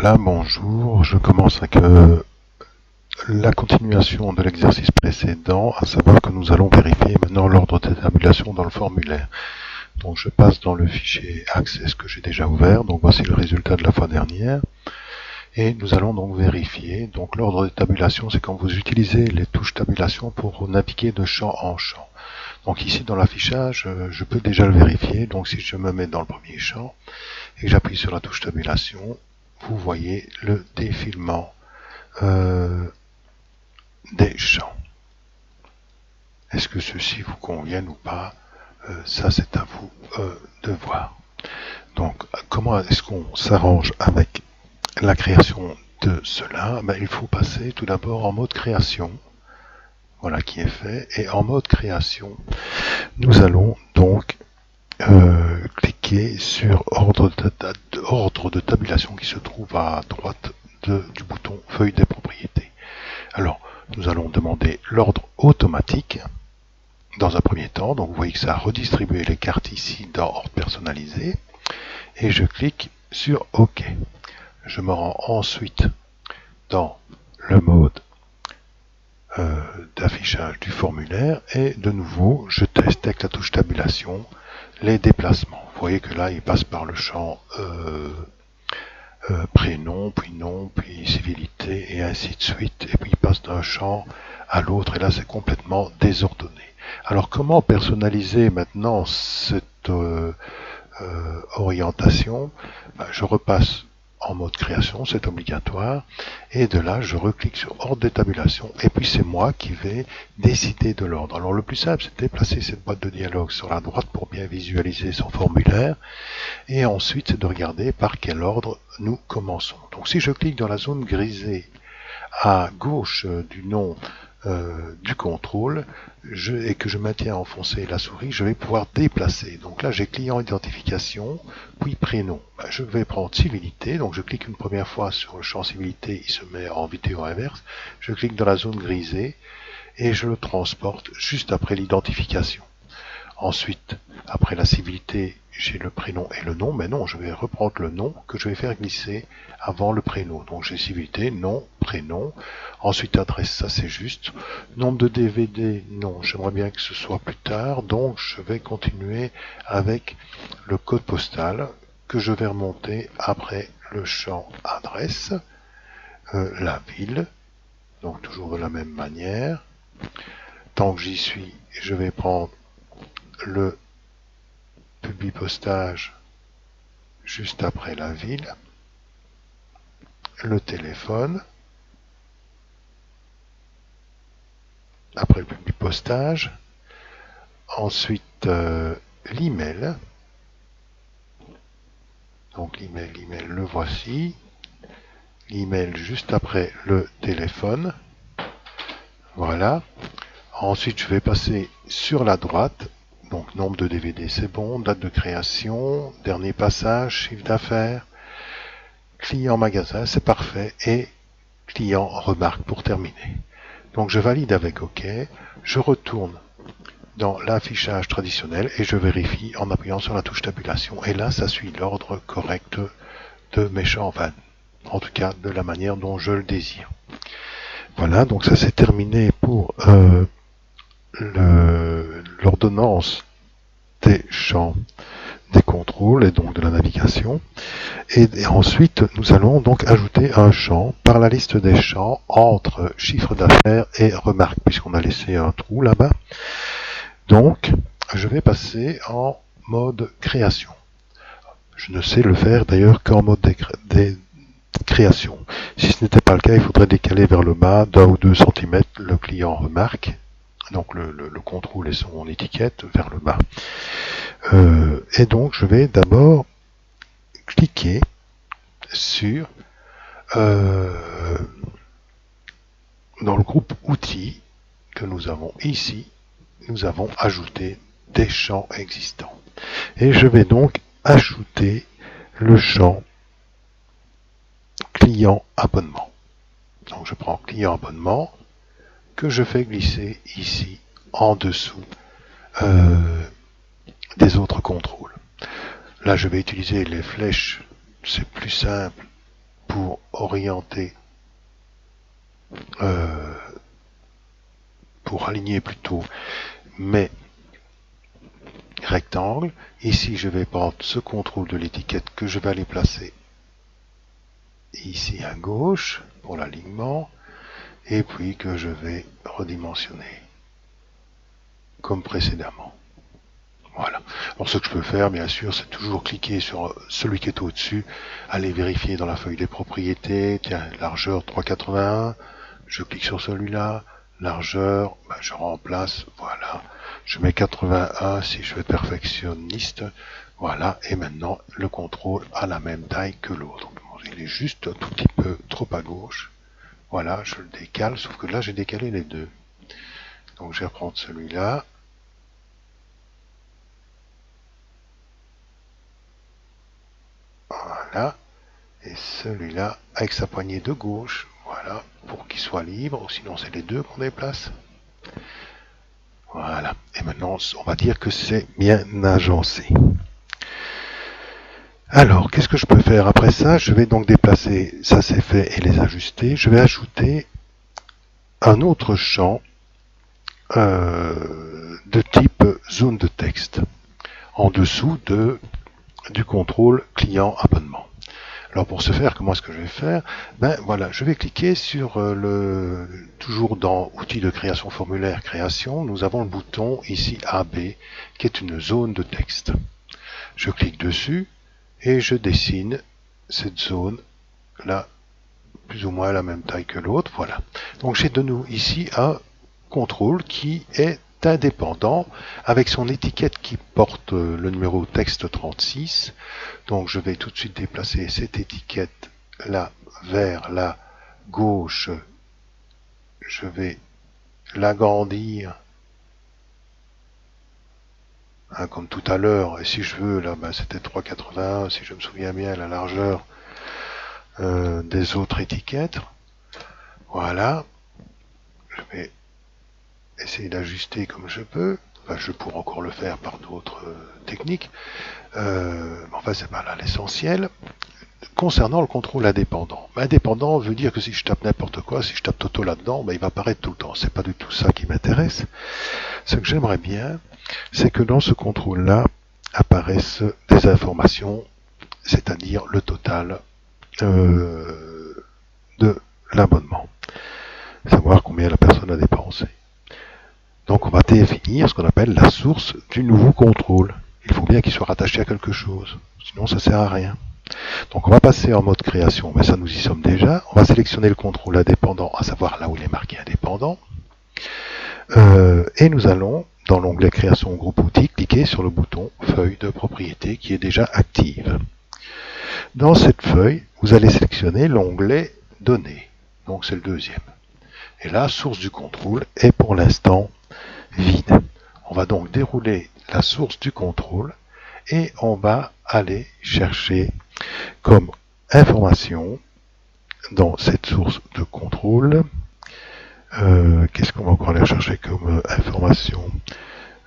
Voilà, bonjour. Je commence avec la continuation de l'exercice précédent, à savoir que nous allons vérifier maintenant l'ordre de tabulation dans le formulaire. Donc je passe dans le fichier Access que j'ai déjà ouvert. Donc voici le résultat de la fois dernière. Et nous allons donc vérifier. Donc l'ordre de tabulation, c'est quand vous utilisez les touches tabulation pour naviguer de champ en champ. Donc ici dans l'affichage, je peux déjà le vérifier. Donc si je me mets dans le premier champ et que j'appuie sur la touche tabulation, vous voyez le défilement des champs. Est-ce que ceux-ci vous conviennent ou pas? Ça, c'est à vous de voir. Donc, comment est-ce qu'on s'arrange avec la création de cela? Il faut passer tout d'abord en mode création. Voilà qui est fait. Et en mode création, nous allons donc cliquer sur ordre de tabulation qui se trouve à droite du bouton feuille des propriétés. Alors, nous allons demander l'ordre automatique dans un premier temps. Donc, vous voyez que ça a redistribué les cartes ici dans ordre personnalisé. Et je clique sur OK. Je me rends ensuite dans le mode d'affichage du formulaire et de nouveau, je teste avec la touche tabulation les déplacements. Vous voyez que là, il passe par le champ prénom, puis nom, puis civilité, et ainsi de suite. Et puis il passe d'un champ à l'autre, et là c'est complètement désordonné. Alors comment personnaliser maintenant cette orientation? Je repasse en mode création, c'est obligatoire, et de là je reclique sur ordre de tabulation, et puis c'est moi qui vais décider de l'ordre. Alors le plus simple, c'est de déplacer cette boîte de dialogue sur la droite pour bien visualiser son formulaire, et ensuite c'est de regarder par quel ordre nous commençons. Donc si je clique dans la zone grisée à gauche du nom du contrôle et que je maintiens enfoncé la souris, je vais pouvoir déplacer. Donc là j'ai client identification, puis prénom. Je vais prendre civilité, donc je clique une première fois sur le champ civilité, il se met en vidéo inverse. Je clique dans la zone grisée et je le transporte juste après l'identification. Ensuite, après la civilité, j'ai le prénom et le nom, mais non, je vais reprendre le nom que je vais faire glisser avant le prénom. Donc j'ai civilité, nom, prénom. Ensuite adresse, ça c'est juste. Nombre de DVD, non, j'aimerais bien que ce soit plus tard, donc je vais continuer avec le code postal que je vais remonter après le champ adresse, la ville, donc toujours de la même manière. Tant que j'y suis, je vais prendre le publipostage juste après la ville, le téléphone, après le publipostage, ensuite l'email, donc l'email le voici, l'email juste après le téléphone, voilà. Ensuite je vais passer sur la droite, donc nombre de DVD c'est bon, date de création, dernier passage, chiffre d'affaires, client magasin c'est parfait, et client remarque pour terminer. Donc je valide avec OK, je retourne dans l'affichage traditionnel et je vérifie en appuyant sur la touche tabulation. Et là, ça suit l'ordre correct de mes champs, en tout cas de la manière dont je le désire. Voilà, donc ça c'est terminé pour l'ordonnance des champs des contrôles et donc de la navigation. Et ensuite, nous allons donc ajouter un champ par la liste des champs entre chiffre d'affaires et remarque, puisqu'on a laissé un trou là-bas. Donc, je vais passer en mode création. Je ne sais le faire d'ailleurs qu'en mode création. Si ce n'était pas le cas, il faudrait décaler vers le bas d'1 ou 2 cm le client remarque, donc le contrôle et son étiquette vers le bas. Et donc, je vais d'abord cliquer sur dans le groupe outils que nous avons ici, nous avons ajouté des champs existants. Et je vais donc ajouter le champ client abonnement. Donc je prends client abonnement que je fais glisser ici en dessous des autres contrôles. Là je vais utiliser les flèches, c'est plus simple pour orienter, pour aligner plutôt mes rectangles. Ici, je vais prendre ce contrôle de l'étiquette que je vais aller placer ici à gauche pour l'alignement, et puis que je vais redimensionner comme précédemment. Voilà. Alors ce que je peux faire, bien sûr, c'est toujours cliquer sur celui qui est au-dessus, aller vérifier dans la feuille des propriétés, tiens, largeur 3,81, je clique sur celui-là, largeur, je remplace, voilà, je mets 81 si je veux être perfectionniste, voilà, et maintenant le contrôle a la même taille que l'autre. Il est juste un tout petit peu trop à gauche, voilà, je le décale, sauf que là j'ai décalé les deux. Donc je vais reprendre celui-là, voilà, et celui-là avec sa poignée de gauche, voilà, pour qu'il soit libre, ou sinon c'est les deux qu'on déplace. Voilà, et maintenant on va dire que c'est bien agencé. Alors, qu'est-ce que je peux faire après ça? Je vais donc déplacer, ça c'est fait, et les ajuster. Je vais ajouter un autre champ de type zone de texte en dessous du contrôle client abonnement. Alors pour ce faire, comment est-ce que je vais faire? Voilà, je vais cliquer sur toujours dans outils de création formulaire création, nous avons le bouton ici AB qui est une zone de texte. Je clique dessus et je dessine cette zone là, plus ou moins à la même taille que l'autre, voilà. Donc j'ai de nouveau ici un contrôle qui est indépendant avec son étiquette qui porte le numéro texte 36. Donc je vais tout de suite déplacer cette étiquette là vers la gauche. Je vais l'agrandir comme tout à l'heure. Et si je veux, là c'était 3,81 si je me souviens bien la largeur des autres étiquettes. Voilà. Je vais essayer d'ajuster comme je peux. Enfin, je pourrais encore le faire par d'autres techniques. Enfin, c'est pas là l'essentiel. Concernant le contrôle indépendant. Indépendant veut dire que si je tape n'importe quoi, si je tape Toto là-dedans, il va apparaître tout le temps. C'est pas du tout ça qui m'intéresse. Ce que j'aimerais bien, c'est que dans ce contrôle-là apparaissent des informations, c'est-à-dire le total de l'abonnement. Savoir combien la personne a dépensé. Donc on va définir ce qu'on appelle la source du nouveau contrôle. Il faut bien qu'il soit rattaché à quelque chose, sinon ça sert à rien. Donc on va passer en mode création, mais ça nous y sommes déjà. On va sélectionner le contrôle indépendant, à savoir là où il est marqué indépendant. Et nous allons, dans l'onglet création groupe outils, cliquer sur le bouton feuille de propriété qui est déjà active. Dans cette feuille, vous allez sélectionner l'onglet données. Donc c'est le deuxième. Et là, source du contrôle est pour l'instant vide. On va donc dérouler la source du contrôle et on va aller chercher comme information dans cette source de contrôle. Qu'est-ce qu'on va encore aller chercher comme information?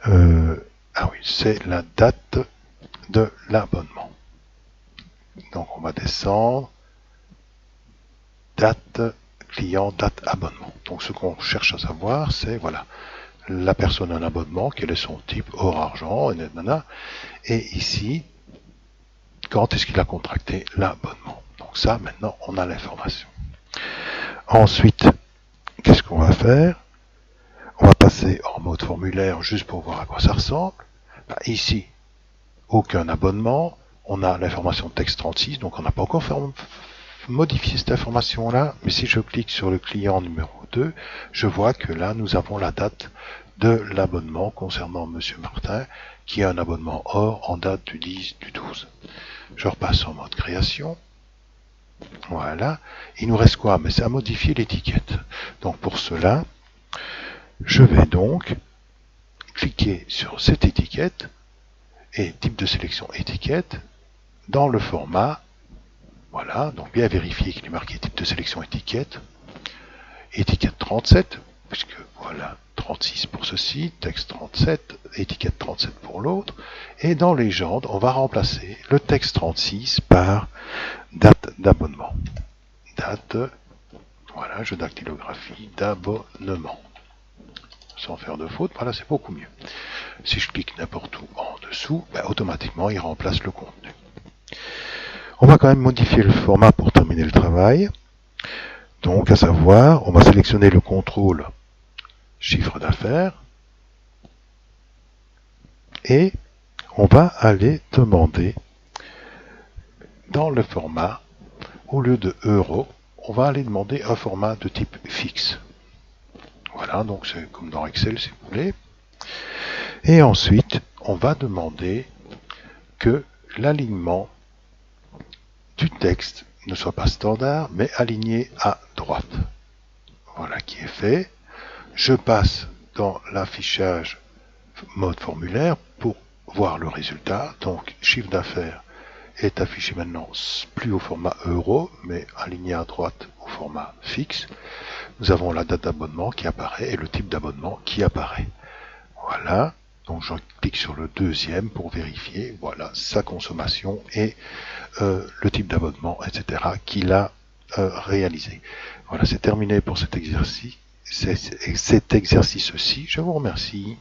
Ah oui, c'est la date de l'abonnement. Donc on va descendre, date client, date abonnement. Donc ce qu'on cherche à savoir, c'est voilà, la personne a un abonnement, quel est son type, hors argent, et ici, quand est-ce qu'il a contracté l'abonnement. Donc ça, maintenant, on a l'information. Ensuite, qu'est-ce qu'on va faire? On va passer en mode formulaire juste pour voir à quoi ça ressemble. Ici, aucun abonnement. On a l'information texte 36, donc on n'a pas encore modifié cette information-là. Mais si je clique sur le client numéro 2, je vois que là, nous avons la date de l'abonnement concernant Monsieur Martin, qui a un abonnement or en date du 10 du 12. Je repasse en mode création. Voilà. Il nous reste quoi? Mais c'est à modifier l'étiquette. Donc pour cela, je vais donc cliquer sur cette étiquette et type de sélection étiquette dans le format. Voilà. Donc bien vérifier qu'il est marqué type de sélection étiquette. Étiquette 37, puisque voilà, 36 pour ceci, texte 37, étiquette 37 pour l'autre. Et dans légende, on va remplacer le texte 36 par date d'abonnement. date. Voilà, je dactylographie d'abonnement. Sans faire de faute, voilà, c'est beaucoup mieux. Si je clique n'importe où en dessous, automatiquement il remplace le contenu. On va quand même modifier le format pour terminer le travail. Donc, à savoir, on va sélectionner le contrôle chiffre d'affaires et on va aller demander dans le format, au lieu de euros, on va aller demander un format de type fixe. Voilà, donc c'est comme dans Excel si vous voulez. Et ensuite, on va demander que l'alignement du texte ne soit pas standard, mais aligné à droite. Voilà qui est fait. Je passe dans l'affichage mode formulaire pour voir le résultat. Donc, chiffre d'affaires est affiché maintenant plus au format euro, mais aligné à droite au format fixe. Nous avons la date d'abonnement qui apparaît et le type d'abonnement qui apparaît. Voilà. Donc, je clique sur le deuxième pour vérifier, voilà, sa consommation et le type d'abonnement, etc. qu'il a réalisé. Voilà, c'est terminé pour cet exercice. Cet exercice-ci. Je vous remercie.